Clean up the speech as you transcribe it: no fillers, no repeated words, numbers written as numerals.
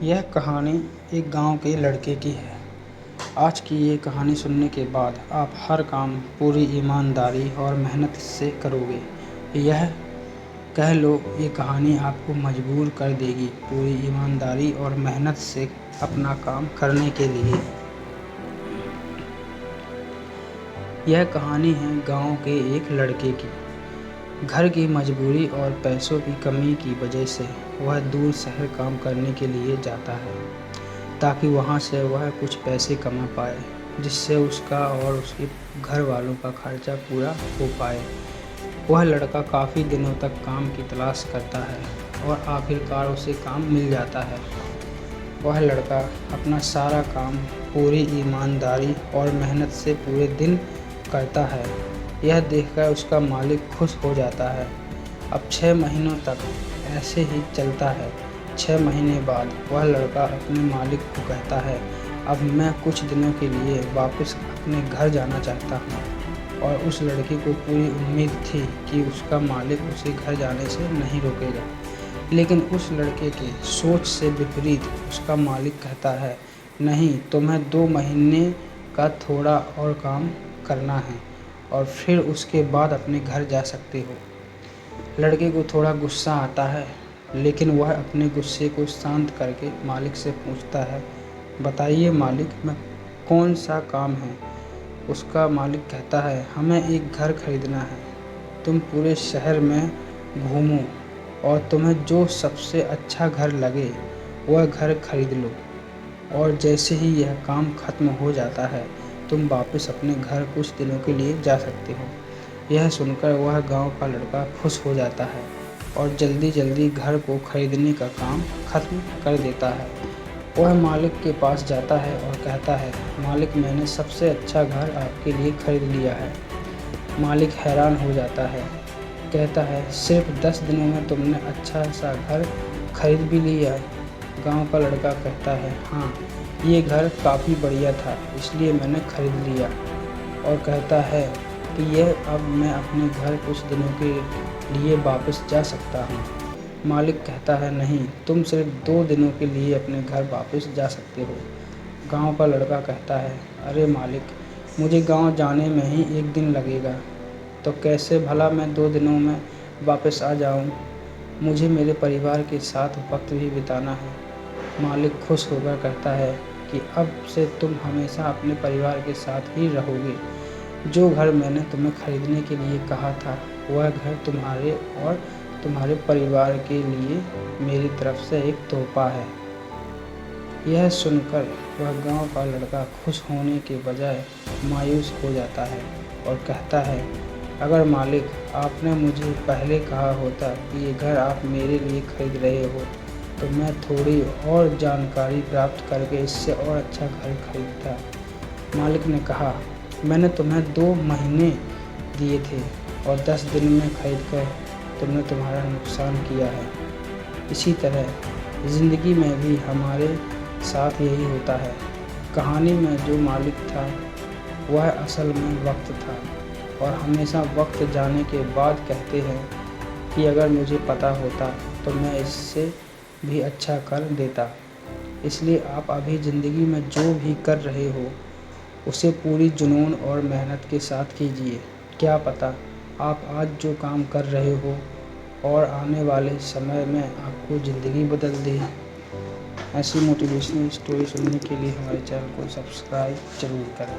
यह कहानी एक गांव के लड़के की है। आज की ये कहानी सुनने के बाद आप हर काम पूरी ईमानदारी और मेहनत से करोगे। यह कह लो, ये कहानी आपको मजबूर कर देगी पूरी ईमानदारी और मेहनत से अपना काम करने के लिए। यह कहानी है गांव के एक लड़के की। घर की मजबूरी और पैसों की कमी की वजह से वह दूर शहर काम करने के लिए जाता है, ताकि वहां से वह कुछ पैसे कमा पाए, जिससे उसका और उसके घर वालों का खर्चा पूरा हो पाए। वह लड़का काफ़ी दिनों तक काम की तलाश करता है और आखिरकार उसे काम मिल जाता है। वह लड़का अपना सारा काम पूरी ईमानदारी और मेहनत से पूरे दिन करता है। यह देखकर उसका मालिक खुश हो जाता है। अब 6 महीनों तक ऐसे ही चलता है। 6 महीने बाद वह लड़का अपने मालिक को कहता है, अब मैं कुछ दिनों के लिए वापस अपने घर जाना चाहता हूँ। और उस लड़के को पूरी उम्मीद थी कि उसका मालिक उसे घर जाने से नहीं रोकेगा। लेकिन उस लड़के के सोच से विपरीत उसका मालिक कहता है, नहीं, तुम्हें 2 महीने का थोड़ा और काम करना है और फिर उसके बाद अपने घर जा सकते हो। लड़के को थोड़ा गुस्सा आता है, लेकिन वह अपने गुस्से को शांत करके मालिक से पूछता है, बताइए मालिक, मैं कौन सा काम है? उसका मालिक कहता है, हमें एक घर खरीदना है। तुम पूरे शहर में घूमो और तुम्हें जो सबसे अच्छा घर लगे वह घर खरीद लो, और जैसे ही यह काम खत्म हो जाता है तुम वापस अपने घर कुछ दिनों के लिए जा सकते हो। यह सुनकर वह गांव का लड़का खुश हो जाता है और जल्दी जल्दी घर को खरीदने का काम खत्म कर देता है। वह मालिक के पास जाता है और कहता है, मालिक, मैंने सबसे अच्छा घर आपके लिए खरीद लिया है। मालिक हैरान हो जाता है, कहता है, सिर्फ 10 दिनों में तुमने अच्छा सा घर खरीद भी लिया? गांव का लड़का कहता है, हाँ, ये घर काफ़ी बढ़िया था, इसलिए मैंने खरीद लिया। और कहता है कि यह अब मैं अपने घर कुछ दिनों के लिए वापस जा सकता हूँ। मालिक कहता है, नहीं, तुम सिर्फ 2 दिनों के लिए अपने घर वापस जा सकते हो। गांव का लड़का कहता है, अरे मालिक, मुझे गांव जाने में ही 1 दिन लगेगा, तो कैसे भला मैं 2 दिनों में वापस आ जाऊं? मुझे मेरे परिवार के साथ वक्त भी बिताना है। मालिक खुश होकर कहता है कि अब से तुम हमेशा अपने परिवार के साथ ही रहोगे। जो घर मैंने तुम्हें खरीदने के लिए कहा था, वह घर तुम्हारे और तुम्हारे परिवार के लिए मेरी तरफ से एक तोहफा है। यह सुनकर वह गांव का लड़का खुश होने के बजाय मायूस हो जाता है और कहता है, अगर मालिक, आपने मुझे पहले कहा होता कि ये घर आप मेरे लिए खरीद रहे हो, तो मैं थोड़ी और जानकारी प्राप्त करके इससे और अच्छा घर खरीदता। मालिक ने कहा, मैंने तुम्हें 2 महीने दिए थे और 10 दिन में खरीद कर तुमने तुम्हारा नुकसान किया है। इसी तरह ज़िंदगी में भी हमारे साथ यही होता है। कहानी में जो मालिक था वह असल में वक्त था, और हमेशा वक्त जाने के बाद कहते हैं कि अगर मुझे पता होता तो मैं इससे भी अच्छा कर देता। इसलिए आप अभी ज़िंदगी में जो भी कर रहे हो उसे पूरी जुनून और मेहनत के साथ कीजिए। क्या पता आप आज जो काम कर रहे हो और आने वाले समय में आपको ज़िंदगी बदल दे। ऐसी मोटिवेशनल स्टोरी सुनने के लिए हमारे चैनल को सब्सक्राइब ज़रूर करें।